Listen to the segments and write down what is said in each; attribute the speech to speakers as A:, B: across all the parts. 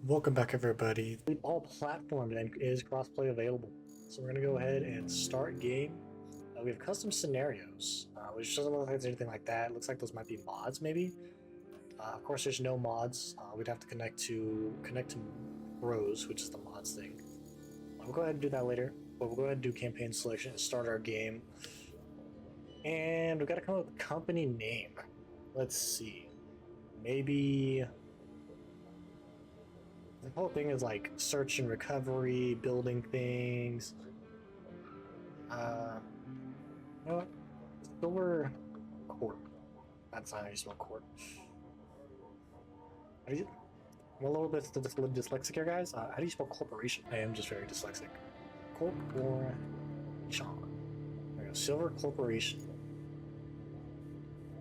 A: Welcome back, everybody. All platforms and is crossplay available. So we're gonna go ahead and start game. We have custom scenarios, which doesn't look like there's anything like that. It looks like those might be mods, maybe. Of course, there's no mods. We'd have to connect to Bros, which is the mods thing. We'll go ahead and do that later. But we'll go ahead and do campaign selection and start our game. And we gotta come up with a company name. Let's see. Maybe. The whole thing is like search and recovery, building things. You know what? Silver Corp. That's not how you spell Corp. I'm a little bit dyslexic here, guys. How do you spell corporation? I am just very dyslexic. Corporation. There we go. Silver Corporation.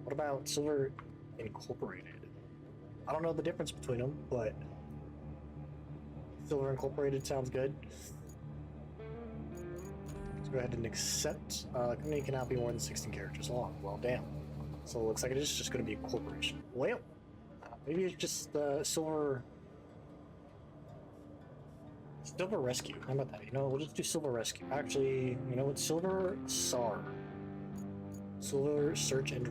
A: What about Silver Incorporated? I don't know the difference between them, but Silver Incorporated sounds good. Let's go ahead and accept. Company cannot be more than 16 characters long. Well, damn. So it looks like it is just going to be a corporation. Well, maybe it's just Silver Rescue. How about that? You know, we'll just do Silver Rescue. Actually, you know what? Silver SAR. Silver Search and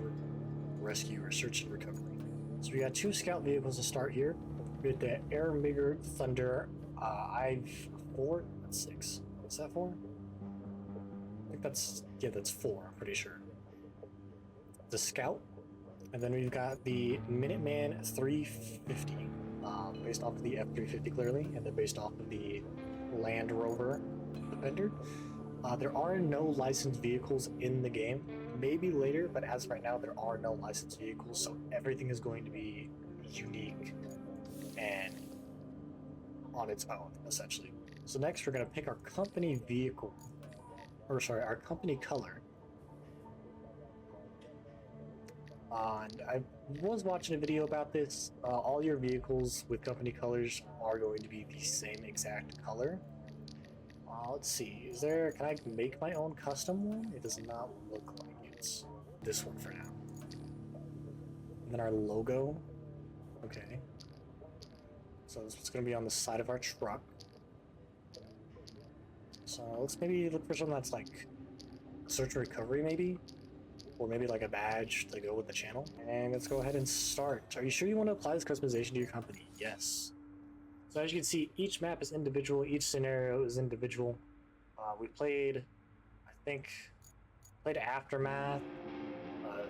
A: Rescue or Search and Recovery. So we got 2 scout vehicles to start here. We got the Air Migger Thunder I-4. That's 6. What's that for? I think that's 4. I'm pretty sure. The Scout, and then we've got the Minuteman 350, based off of the F-350 clearly, and then based off of the Land Rover Defender. There are no licensed vehicles in the game. Maybe later, but as of right now, there are no licensed vehicles, so everything is going to be unique and on its own, essentially. So next, we're going to pick our company vehicle, or sorry, our company color. And I was watching a video about this. All your vehicles with company colors are going to be the same exact color. Let's see, can I make my own custom one? It does not look like it's this one for now. And then our logo, okay. So this is going to be on the side of our truck. So let's maybe look for something that's like search and recovery maybe? Or maybe like a badge to go with the channel. And let's go ahead and start. Are you sure you want to apply this customization to your company? Yes. So as you can see, each map is individual, each scenario is individual. We played, I think, Aftermath.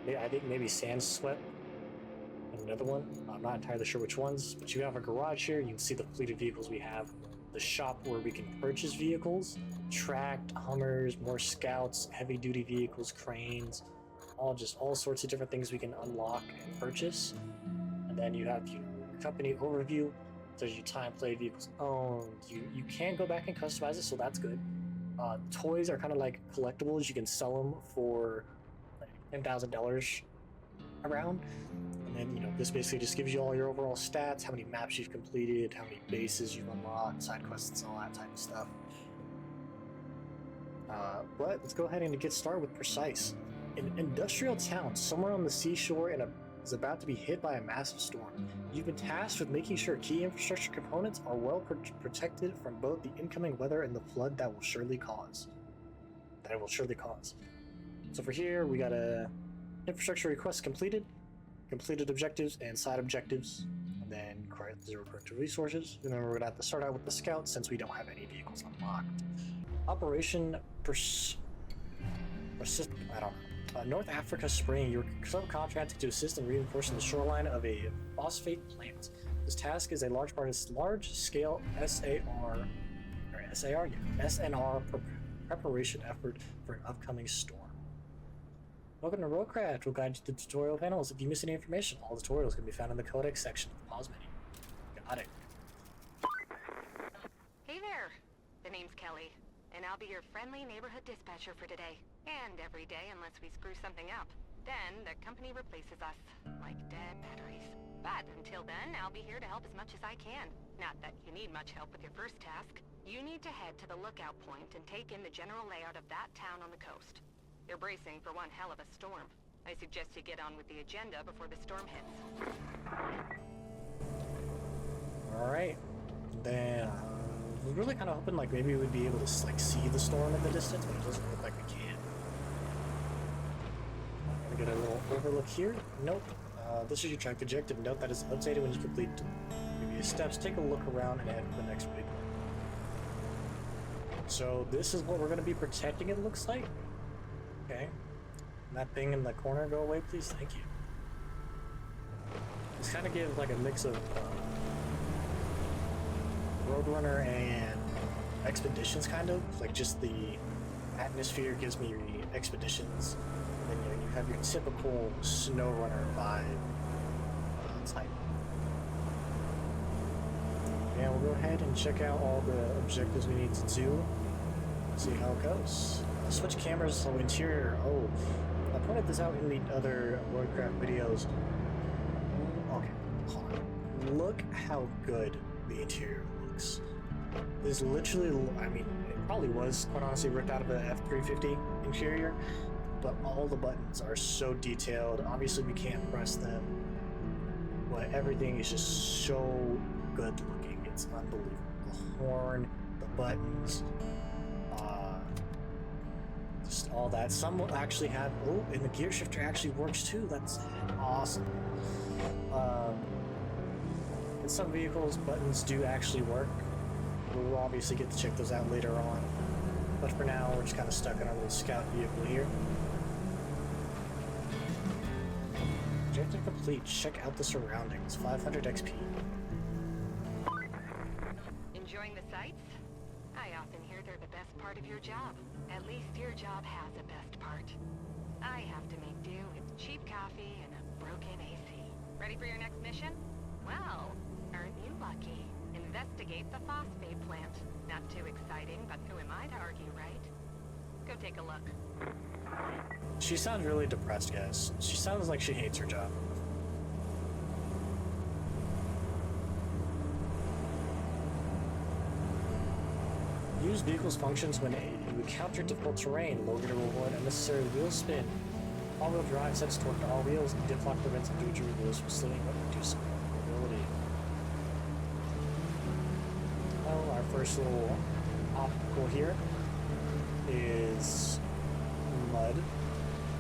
A: I think maybe Sand Swept. And another one. I'm not entirely sure which ones, but you have a garage here. You can see the fleet of vehicles we have. The shop where we can purchase vehicles, tracked Hummers, more scouts, heavy duty vehicles, cranes, all sorts of different things we can unlock and purchase. And then you have your company overview. There's your time played, vehicles owned. You can go back and customize it, so that's good. Toys are kind of like collectibles. You can sell them for like $10,000 around. And then, you know, this basically just gives you all your overall stats, how many maps you've completed, how many bases you've unlocked, side quests, and all that type of stuff. But let's go ahead and get started with Precise. An industrial town somewhere on the seashore is about to be hit by a massive storm. You've been tasked with making sure key infrastructure components are well protected from both the incoming weather and the flood that it will surely cause. So for here, we got infrastructure requests completed objectives and side objectives, and then 0 correct resources. And then we're gonna have to start out with the scouts since we don't have any vehicles unlocked. Operation I don't know. North Africa Spring, you're subcontracted to assist in reinforcing the shoreline of a phosphate plant. This task is a large-scale SNR preparation effort for an upcoming storm. Welcome to ROADCRAFT. We'll guide you to the tutorial panels. If you miss any information, all tutorials can be found in the codex section of the pause menu. Got it.
B: Hey there. The name's Kelly, and I'll be your friendly neighborhood dispatcher for today. And every day unless we screw something up. Then the company replaces us, like dead batteries. But until then, I'll be here to help as much as I can. Not that you need much help with your first task. You need to head to the lookout point and take in the general layout of that town on the coast. They're bracing for one hell of a storm. I suggest you get on with the agenda before the storm hits.
A: Alright. then I was really kind of hoping like maybe we'd be able to like see the storm in the distance, but it doesn't look like we can. I'm gonna get a little overlook here. Nope. This is your track objective. Note that is updated when you complete previous steps. Take a look around and head to the next waypoint. So this is what we're going to be protecting, it looks like. Okay. And that thing in the corner, go away, please. Thank you. This kind of gives like a mix of Roadrunner and Expeditions, kind of. Like just the atmosphere gives me Expeditions. And then you have your typical SnowRunner vibe type. And we'll go ahead and check out all the objectives we need to do. See how it goes. Switch cameras, so interior. Oh, I pointed this out in the other ROADCRAFT videos. Okay, hold on. Look how good the interior looks. This literally, I mean, it probably was, quite honestly, ripped out of an F350 interior, but all the buttons are so detailed. Obviously, we can't press them, but everything is just so good looking. It's unbelievable. The horn, the buttons, just all that. Some will actually have, oh, and the gear shifter actually works too. That's awesome. In some vehicles, buttons do actually work. We'll obviously get to check those out later on. But for now, we're just kind of stuck in our little scout vehicle here. Objective complete. Check out the surroundings. 500 XP.
B: Enjoying the sights? I often hear they're the best part of your job. At least your job has a best part. I have to make do with cheap coffee and a broken AC. Ready for your next mission? Well, aren't you lucky? Investigate the phosphate plant. Not too exciting, but who am I to argue, right? Go take a look.
A: She sounds really depressed, guys. She sounds like she hates her job. Use vehicle's functions when you encounter difficult terrain. Locator will avoid unnecessary wheel spin. All-wheel drive sets torque to all wheels, and dip lock prevents individual wheels from sliding but reducing mobility. Well, our first little obstacle here is mud.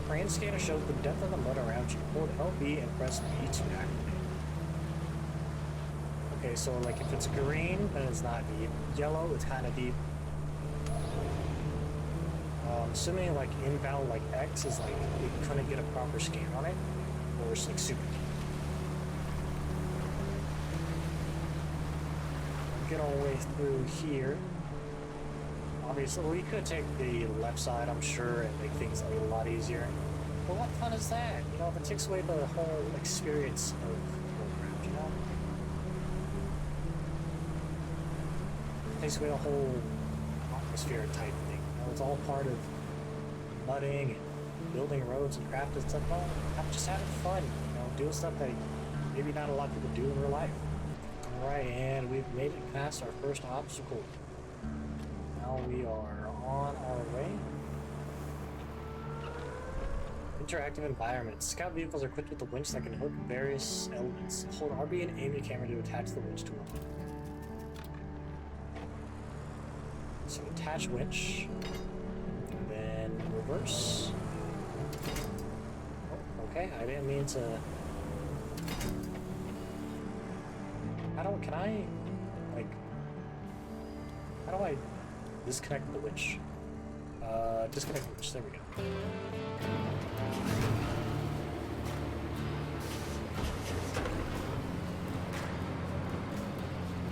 A: Crane scanner shows the depth of the mud around you. Hold LB and press B to activate. Okay, so like if it's green, then it's not deep. Yellow, it's kind of deep. Assuming like invalid like X is like we couldn't get a proper scan on it, or it's like super deep. Get our way through here. Obviously, we could take the left side, I'm sure, and make things a lot easier. But what fun is that? You know, if it takes away the whole experience of ROADCRAFT, you know? It takes away the whole atmosphere type thing. You know, it's all part of mudding and building roads and craft and stuff. Well, I'm just having fun, you know, doing stuff that maybe not a lot of people do in real life. Alright, and we've made it past our first obstacle. Now we are on our way. Interactive environment. Scout vehicles are equipped with a winch that can hook various elements. Hold RB and aim your camera to attach the winch to one. So attach winch, and then reverse. Oh, okay, I didn't mean to. Can I, like, how do I disconnect the winch? Disconnect the winch, there we go.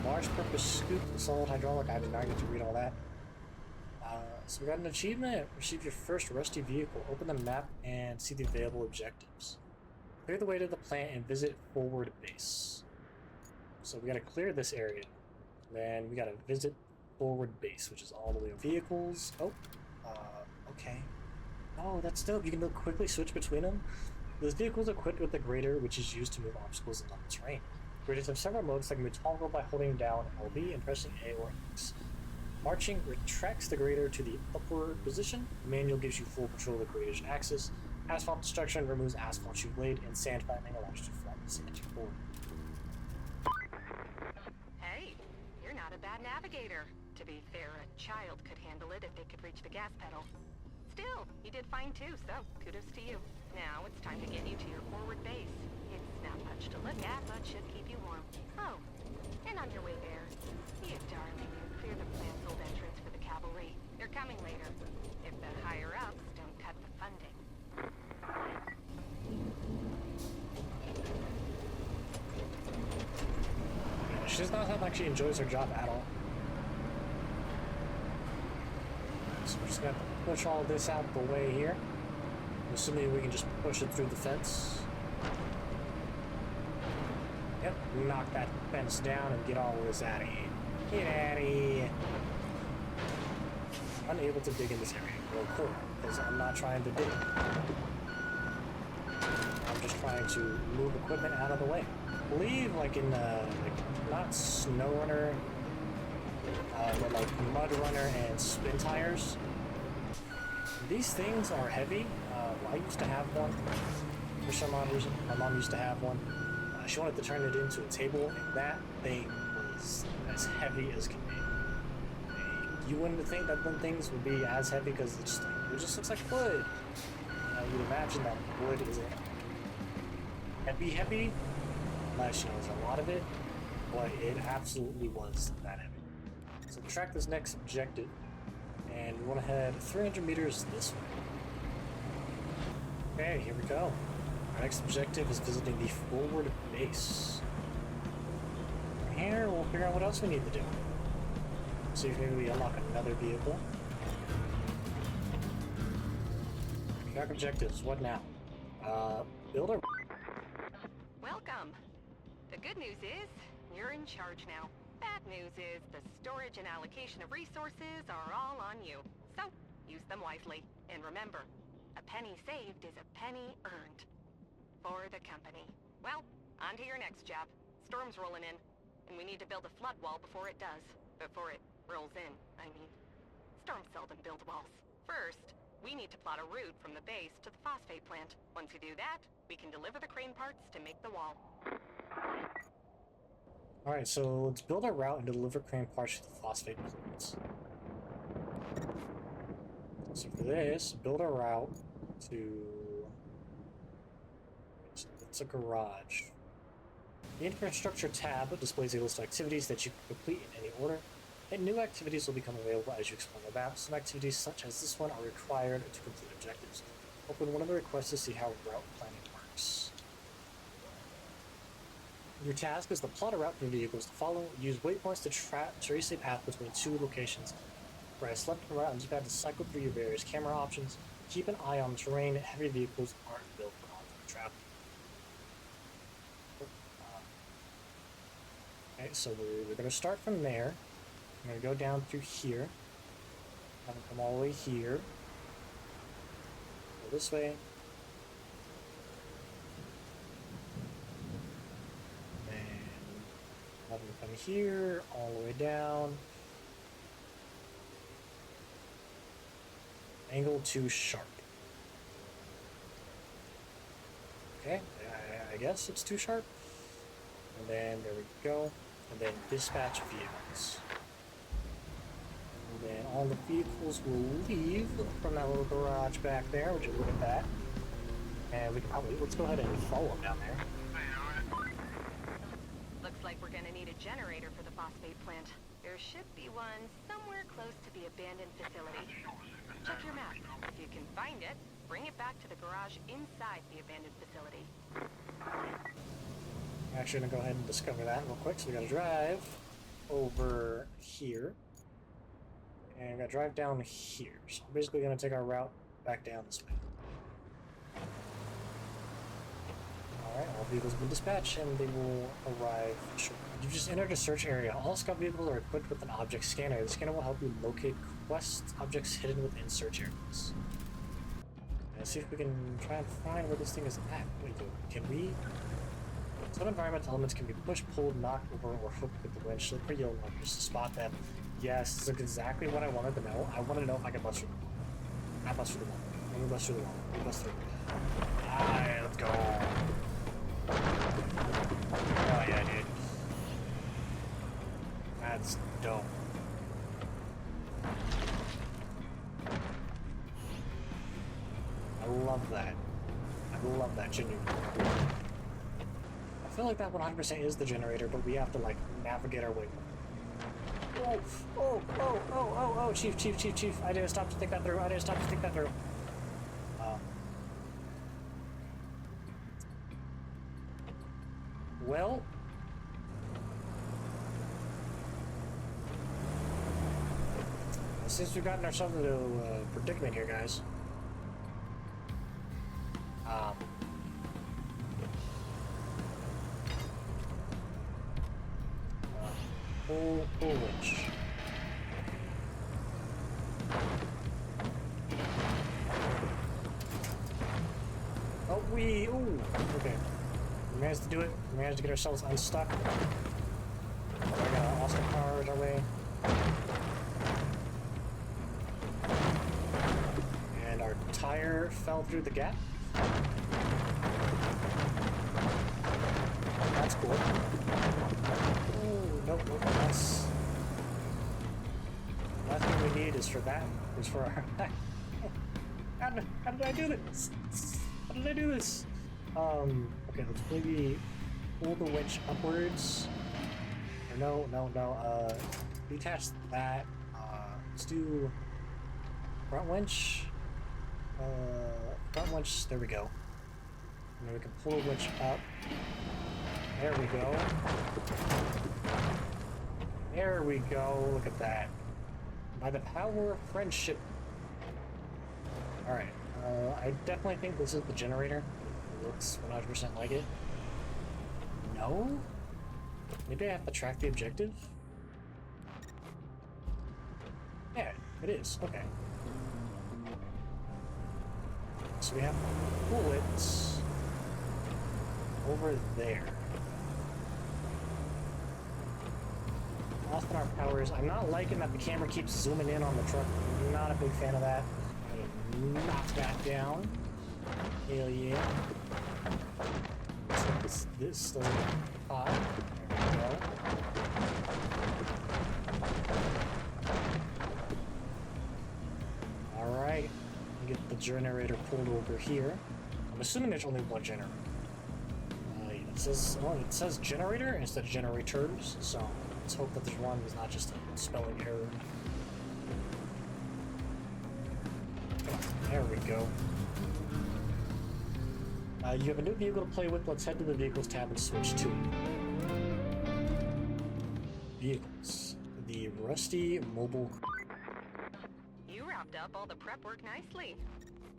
A: Large purpose scoop, solid hydraulic, I did not get to read all that. So we got an achievement. Receive your first rusty vehicle. Open the map and see the available objectives. Clear the way to the plant and visit forward base. So we gotta clear this area. Then we gotta visit forward base, which is all the way over. Vehicles. Oh, okay. Oh, that's dope. You can quickly switch between them. This vehicle is equipped with a grader, which is used to move obstacles in level terrain. Graders have several modes that can be toggled by holding down LB and pressing A or X. Marching retracts the grader to the upward position. Manual gives you full control of the grader's axis. Asphalt destruction removes asphalt shoe blade, and sand flattening allows you to flatten the sand to forward.
B: Hey, you're not navigator. To be fair, a child could handle it if they could reach the gas pedal. Still, you did fine too, so kudos to you. Now it's time to get you to your forward base. It's not much to look at, but should keep you warm. Oh, and on your way there, you darling, clear the plant's old entrance for the cavalry. They're coming later, if the higher-ups don't cut the funding.
A: Yeah, she does not sound like she enjoys her job at all. So we're just gonna have to push all this out the way here. I'm assuming we can just push it through the fence. Yep, knock that fence down and get all this out of here. Get out of here. Unable to dig in this area. Well, cool, because I'm not trying to dig. I'm just trying to move equipment out of the way. I believe, like in, not Snow Runner, but like Mud Runner and Spin Tires. These things are heavy. I used to have one for some odd reason. My mom used to have one. She wanted to turn it into a table, and that thing was as heavy as can be. You wouldn't think that them things would be as heavy because it just looks like wood. You'd imagine that wood isn't heavy, unless there's a lot of it, but it absolutely was that heavy. So track this next objective, and we want to head 300 meters this way. Okay, here we go. Our next objective is visiting the forward base. From here, we'll figure out what else we need to do. See if maybe we unlock another vehicle. Track objectives, what now? Build a...
B: Welcome. The good news is, you're in charge now. Bad news is, the storage and allocation of resources are all on you. So, use them wisely. And remember, a penny saved is a penny earned. For the company. Well, on to your next job. Storm's rolling in, and we need to build a flood wall before it does. Before it rolls in, I mean. Storms seldom build walls. First, we need to plot a route from the base to the phosphate plant. Once we do that, we can deliver the crane parts to make the wall.
A: Alright, so let's build a route and deliver crane parts to the phosphate plants. So for this, build a route to... So it's a garage. The infrastructure tab displays a list of activities that you can complete in any order, and new activities will become available as you explore the map. Some activities, such as this one, are required to complete objectives. Open one of the requests to see how route planning works. Your task is to plot a route for vehicles to follow. Use waypoints to trace a path between two locations. Press left and right on D-pad to cycle through your various camera options. Keep an eye on the terrain. Heavy vehicles aren't built for on-road travel. Okay, so we're going to start from there. I'm going to go down through here. Have them come all the way here. Go this way. And have them come here, all the way down. Angle too sharp. Okay, I guess it's too sharp. And then there we go. And then dispatch vehicles. And then all the vehicles will leave from that little garage back there. Would you look at that? And we can probably, let's go ahead and follow them down there.
B: Looks like we're gonna need a generator for the phosphate plant. There should be one somewhere close to the abandoned facility. Check your map. If you can find it, bring it back to the garage inside the abandoned facility.
A: I'm actually gonna go ahead and discover that real quick. So we gotta drive over here. And we gotta drive down here. So we're basically gonna take our route back down this way. Alright, all vehicles have been dispatched and they will arrive shortly. You just entered a search area. All scout vehicles are equipped with an object scanner. The scanner will help you locate quest objects hidden within search areas. Let's see if we can try and find where this thing is at. Wait, can we? Some environmental elements can be pushed, pulled, knocked over, or hooked with the winch. Look for yellow markers to spot them. Yes, this is exactly what I wanted to know. I wanted to know if I could bust through the wall. Not bust through the wall. Let me bust through the wall. Let me bust through. Alright, let's go. Oh yeah, dude. That's don't. I love that. I love that genuinely. I feel like that 100% is the generator, but we have to like navigate our way. Oh, Chief. I didn't stop to think that through. Well. Since we've gotten ourselves into a predicament here, guys. Pull winch. Oh, ooh, okay. We managed to do it. We managed to get ourselves unstuck. We got awesome powers our way. And our tire fell through the gap. That's cool. Nope, that's... Last thing we need is for that, is for our... How did I do this? Okay, let's maybe pull the winch upwards. Or no, detach that. Let's do front winch. Front winch, there we go. And then we can pull the winch up. There we go. There we go, look at that. By the power of friendship. Alright, I definitely think this is the generator. It looks 100% like it. No? Maybe I have to track the objective? Yeah, it is, okay. So we have to pull it over there. Off on our powers. I'm not liking that the camera keeps zooming in on the truck. I'm not a big fan of that. I'm gonna knock that down. Hell yeah. Let's get this still hot. There we go. Alright. Get the generator pulled over here. I'm assuming there's only one generator. It says generator instead of generators, so let's hope that there's one that's not just a spelling error. There we go. You have a new vehicle to play with. Let's head to the Vehicles tab and switch to it. Vehicles. The rusty mobile...
B: You wrapped up all the prep work nicely.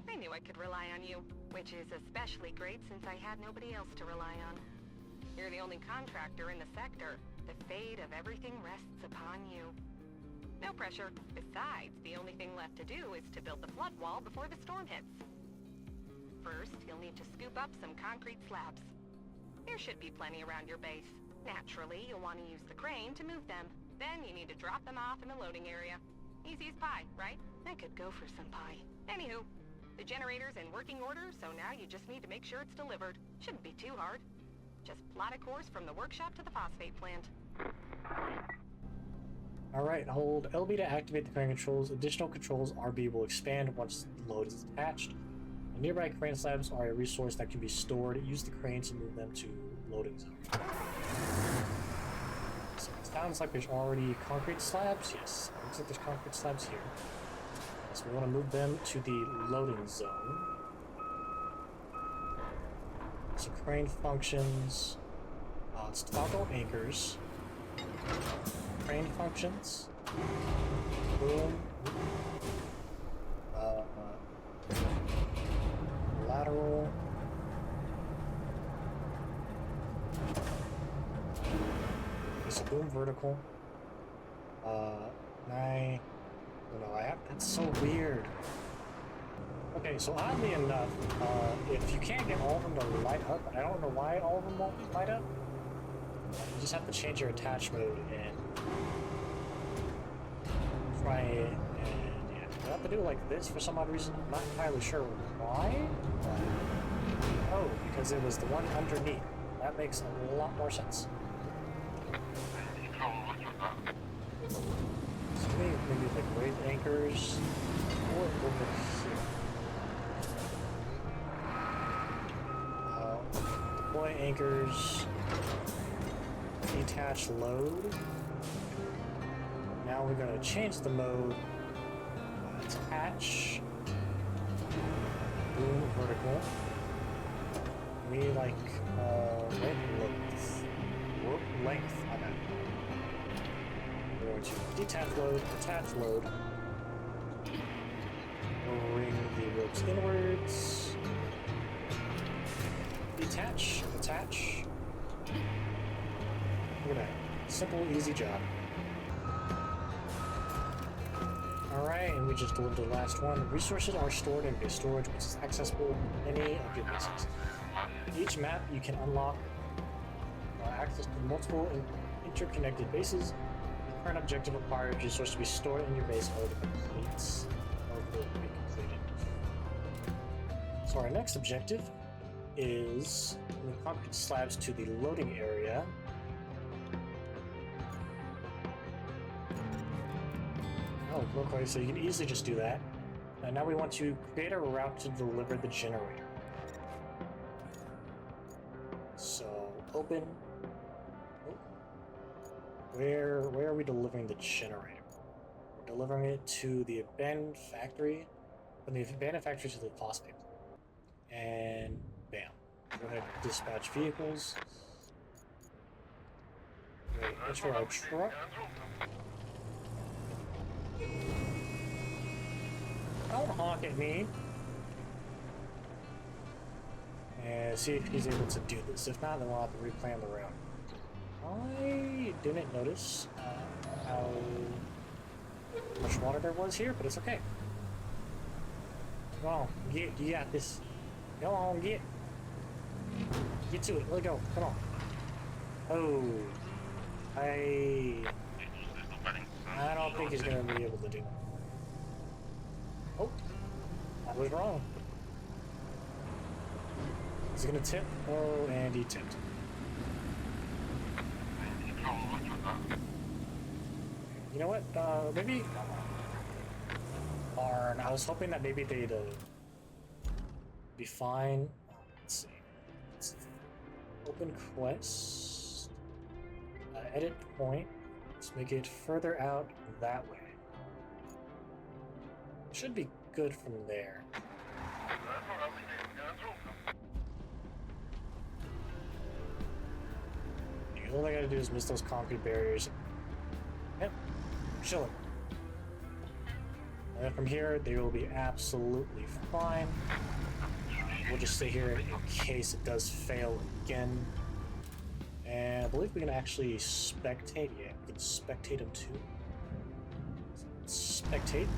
B: I knew I could rely on you, which is especially great since I had nobody else to rely on. You're the only contractor in the sector. The fate of everything rests upon you. No pressure. Besides, the only thing left to do is to build the flood wall before the storm hits. First, you'll need to scoop up some concrete slabs. There should be plenty around your base. Naturally, you'll want to use the crane to move them. Then you need to drop them off in the loading area. Easy as pie, right? I could go for some pie. Anywho, the generator's in working order, so now you just need to make sure it's delivered. Shouldn't be too hard. Just plot a course from the workshop to the phosphate plant.
A: Alright, hold LB to activate the crane controls. Additional controls RB will expand once the load is attached. The nearby crane slabs are a resource that can be stored. Use the crane to move them to loading zone. So it sounds like there's already concrete slabs. Yes, it looks like there's concrete slabs here. So we want to move them to the loading zone. So crane functions. Let's toggle anchors. Crane functions. Boom. Lateral. So boom vertical. That's so weird. Okay, so oddly enough, if you can't get all of them to light up, I don't know why all of them won't light up. You just have to change your attach mode and try it, and yeah, you have to do it like this for some odd reason. I'm not entirely sure why. But, oh, because it was the one underneath. That makes a lot more sense. maybe like wave anchors or over here. Deploy anchors, detach load. Now we're going to change the mode. Attach, boom, vertical. We like rope length. I know. We're going to detach load, attach load. Bring the ropes inwards. Detach, attach. Look at that. Simple, easy job. Alright, and we just delivered the last one. Resources are stored in base storage, which is accessible in any of your bases. Each map you can unlock access to multiple interconnected bases. The current objective requires resources to be stored in your base or to be completed. So our next objective is moving concrete slabs to the loading area. Oh, okay, so you can easily just do that. And now we want to create a route to deliver the generator. So, open. Oh. Where are we delivering the generator? We're delivering it to the abandoned factory. From the abandoned factory to the phosphate plant. And bam. Go ahead and dispatch vehicles. Wait, enter our truck. Don't honk at me. And see if he's able to do this. If not, then we'll have to replan the route. I didn't notice how much water there was here, but it's okay. Come on, you got this. Come on, get to it. Let go. Come on. Oh, I don't think he's gonna be able to do it. Oh, I was wrong. Is he gonna tip? Oh, and he tipped. You know what? Maybe. Darn, I was hoping that maybe they'd be fine. Let's see. Open quest. Edit point. Let's make it further out that way. Should be good from there. All I gotta do is miss those concrete barriers. Yep, chilling. And from here, they will be absolutely fine. We'll just stay here in case it does fail again. And I believe we can actually spectate. Yeah, we can spectate them too. Spectate.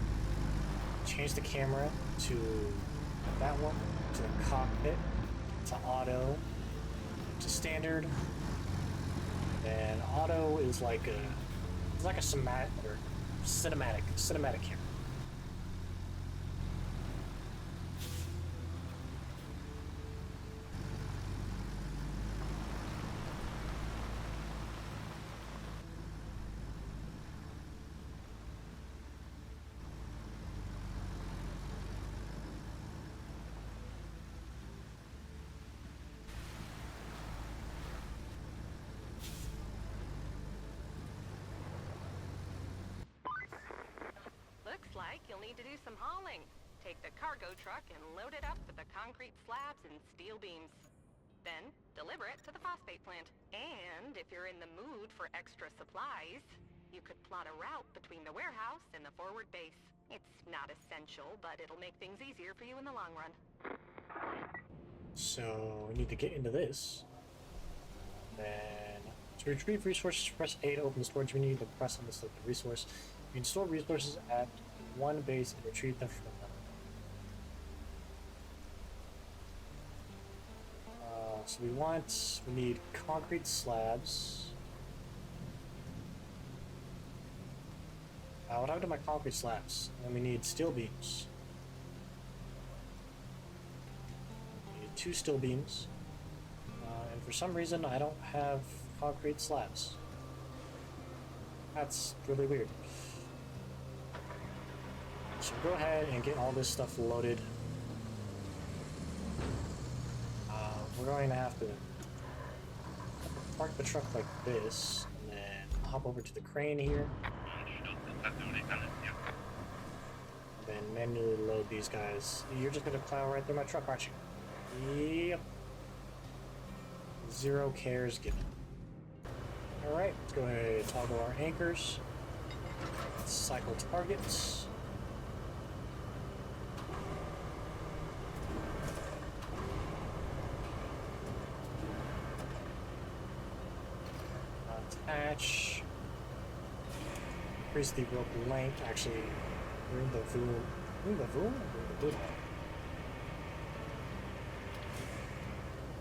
A: Change the camera to that one, to the cockpit, to auto, to standard. And auto is like a cinematic camera.
B: Looks like you'll need to do some hauling. Take the cargo truck and load it up with the concrete slabs and steel beams. Then, deliver it to the phosphate plant. And if you're in the mood for extra supplies, you could plot a route between the warehouse and the forward base. It's not essential, but it'll make things easier for you in the long run.
A: So, we need to get into this. Then, to retrieve resources, press A to open the storage menu, then press on the selected resource. You can store resources at one base and retrieve them from another. So we need concrete slabs. What happened to my concrete slabs? And we need steel beams. We need 2 steel beams. And for some reason, I don't have concrete slabs. That's really weird. so go ahead and get all this stuff loaded. We're going to have to park the truck like this, and then hop over to the crane here. And then manually load these guys. You're just going to plow right through my truck, aren't you? Yep. Zero cares given. Alright, let's go ahead and toggle our anchors. Cycle targets. Attach. Increase the rope length. Actually, bring the boom. Bring the boom? Bring the boom.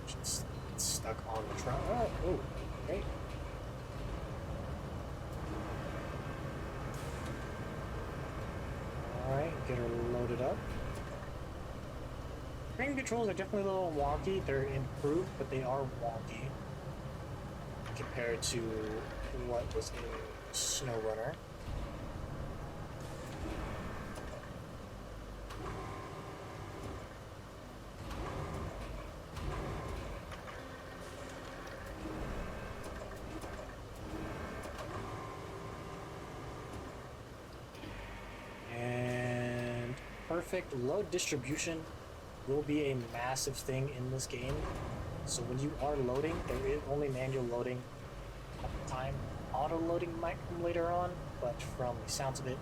A: It's stuck on the truck. Oh, great. Alright, get her loaded up. Crane controls are definitely a little wonky. They're improved, but they are wonky compared to what was in SnowRunner. And perfect load distribution will be a massive thing in this game. So when you are loading, there is only manual loading at the time. Auto loading might come later on, but from the sounds of it,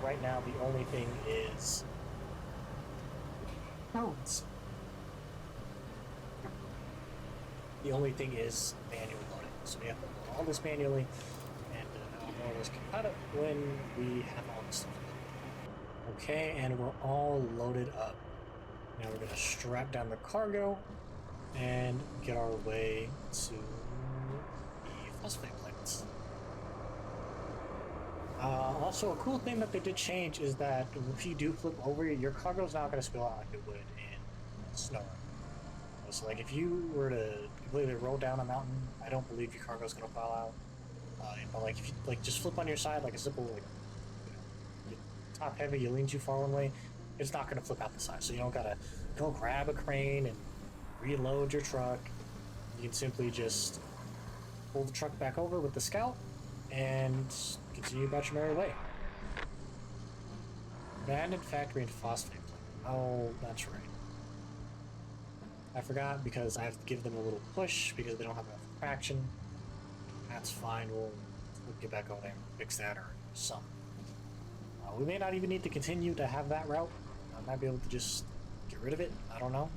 A: right now the only thing is the only thing is manual loading. So we have to load all this manually, and more or less cut it when we have all this stuff. Okay, and we're all loaded up. Now we're going to strap down the cargo and get our way to the phosphate plants. Also, a cool thing that they did change is that if you do flip over, your cargo is not going to spill out like it would in snow. So, like, if you were to completely roll down a mountain, I don't believe your cargo is going to fall out. But like, if you just flip on your side, like a simple top heavy, you lean too far one way, it's not going to flip out the side. So you don't got to go grab a crane and reload your truck. You can simply just pull the truck back over with the scout and continue about your merry way. Abandoned factory and phosphate plant. Oh, that's right. I forgot because I have to give them a little push because they don't have enough traction. That's fine. We'll get back over there and fix that or something. We may not even need to continue to have that route. I might be able to just get rid of it. I don't know.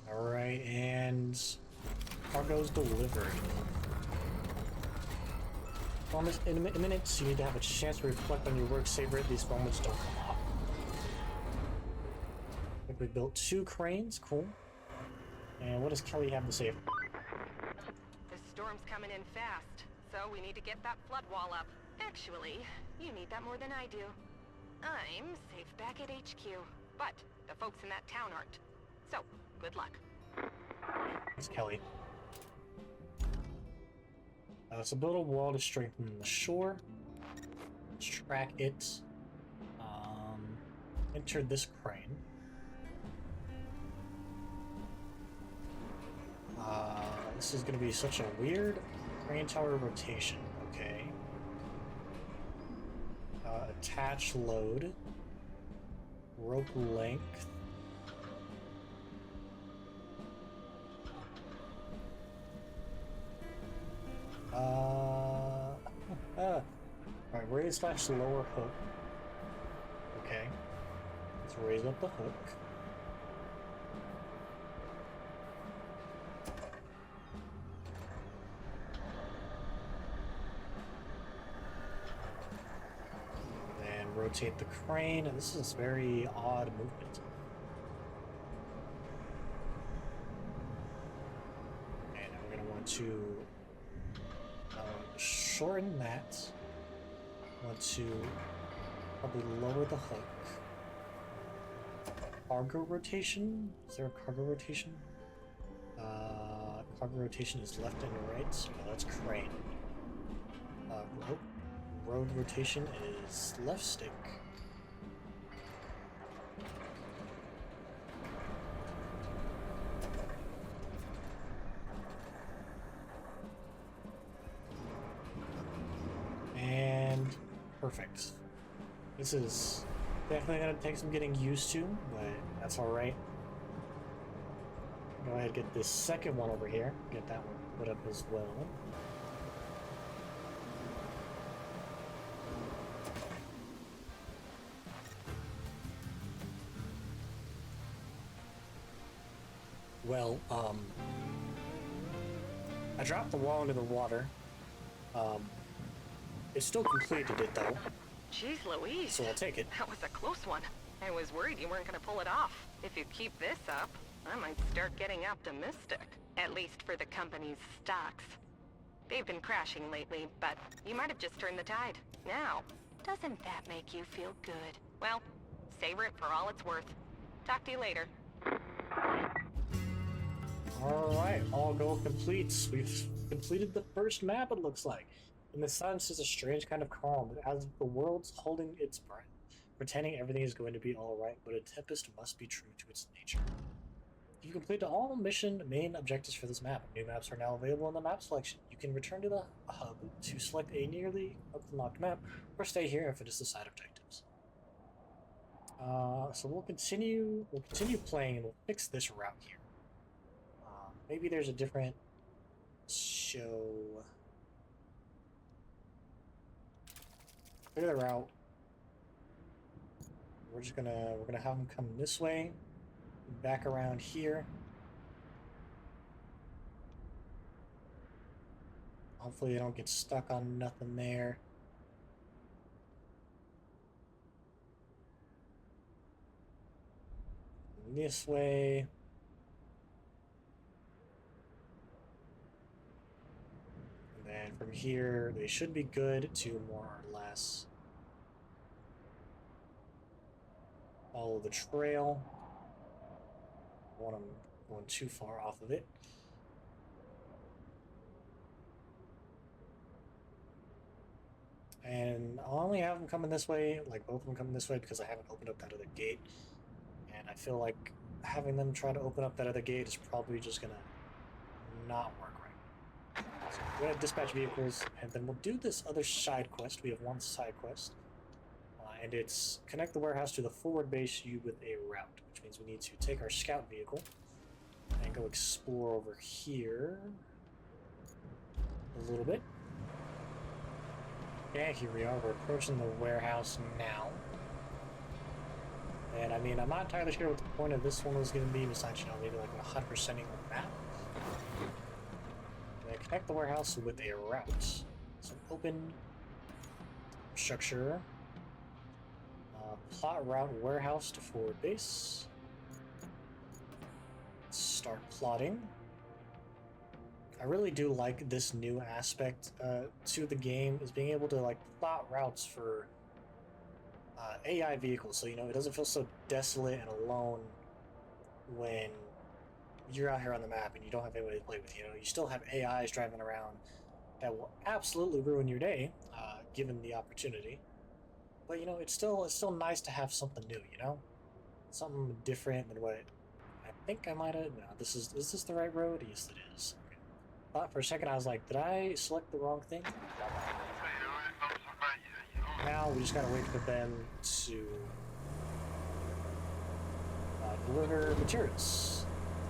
A: Alright, and cargo's delivered. Moments imminent, so you need to have a chance to reflect on your work, savor it. These moments don't come off. I think we built 2 cranes. Cool. And what does Kelly have to say?
B: The storm's coming in fast, so we need to get that flood wall up. Actually, you need that more than I do. I'm safe back at HQ, but the folks in that town aren't. So, good luck.
A: It's Kelly. So build a wall to strengthen the shore. Let's track it. Enter this crane. This is going to be such a weird crane tower rotation. Okay. Attach load. Rope length. Alright, raise slash lower hook. Okay. Let's raise up the hook. Then rotate the crane, and this is very odd movement. And we're going to want to shorten that. Want to probably lower the hook. Cargo rotation? Is there a cargo rotation? Cargo rotation is left and right. So that's crane. Road rotation is left stick. perfect. This is definitely gonna take some getting used to, but that's alright. Go ahead and get this second one over here. Get that one put up as well. Well, I dropped the wall into the water. It still completed it though.
B: Jeez Louise.
A: So I'll take it.
B: That was a close one. I was worried you weren't gonna pull it off. If you keep this up, I might start getting optimistic. At least for the company's stocks. They've been crashing lately, but you might have just turned the tide. Now, doesn't that make you feel good? Well, savor it for all it's worth. Talk to you later.
A: Alright, all goal completes. We've completed the first map, it looks like. And the sun is a strange kind of calm, as the world's holding its breath, pretending everything is going to be alright, but a tempest must be true to its nature. You completed all mission main objectives for this map. New maps are now available in the map selection. You can return to the hub to select a nearly unlocked map, or stay here and finish the side objectives. So we'll continue playing, and we'll fix this route here. Maybe there's a different show. Look at the route. We're gonna have them come this way, back around here. Hopefully they don't get stuck on nothing there. This way. And from here, they should be good to more or less follow the trail. I want them going too far off of it. And I'll only have them coming this way, like both of them coming this way, because I haven't opened up that other gate. And I feel like having them try to open up that other gate is probably just gonna not work right. So we're gonna dispatch vehicles, and then we'll do this other side quest. We have one side quest, and it's connect the warehouse to the forward base U with a route, which means we need to take our scout vehicle and go explore over here a little bit. Yeah, here we are. We're approaching the warehouse now. And I mean, I'm not entirely sure what the point of this one was going to be, besides, you know, maybe like 100%ing the map. And connect the warehouse with a route. So open structure, plot route warehouse to forward base. Start plotting. I really do like this new aspect to the game, is being able to like plot routes for AI vehicles, so you know it doesn't feel so desolate and alone when you're out here on the map and you don't have anybody to play with. You know, you still have AIs driving around that will absolutely ruin your day, given the opportunity. But you know, it's still nice to have something new. You know, something different than what I think I might have. No, is this the right road? Yes, it is. Okay. Thought for a second I was like, did I select the wrong thing? Now we just gotta wait for them to deliver materials,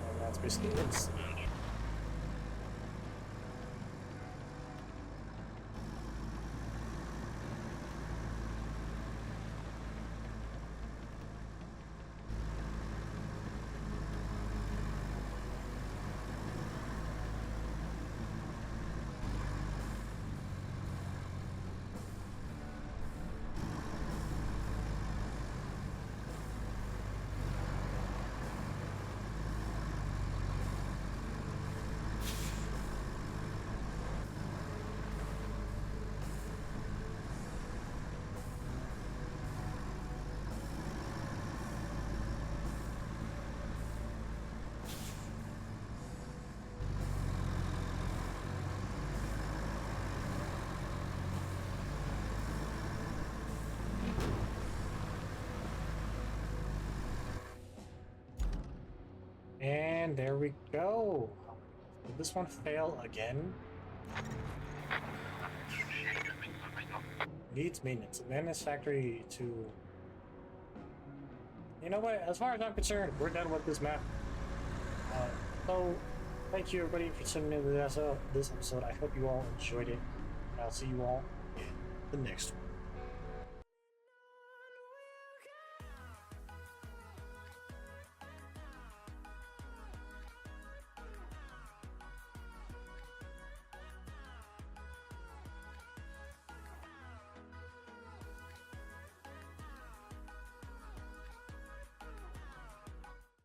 A: and that's basically it. And there we go. Did this one fail again? Needs maintenance. Abandon this factory to... You know what? As far as I'm concerned, we're done with this map. So, thank you everybody for tuning in to this episode. I hope you all enjoyed it. And I'll see you all in the next one.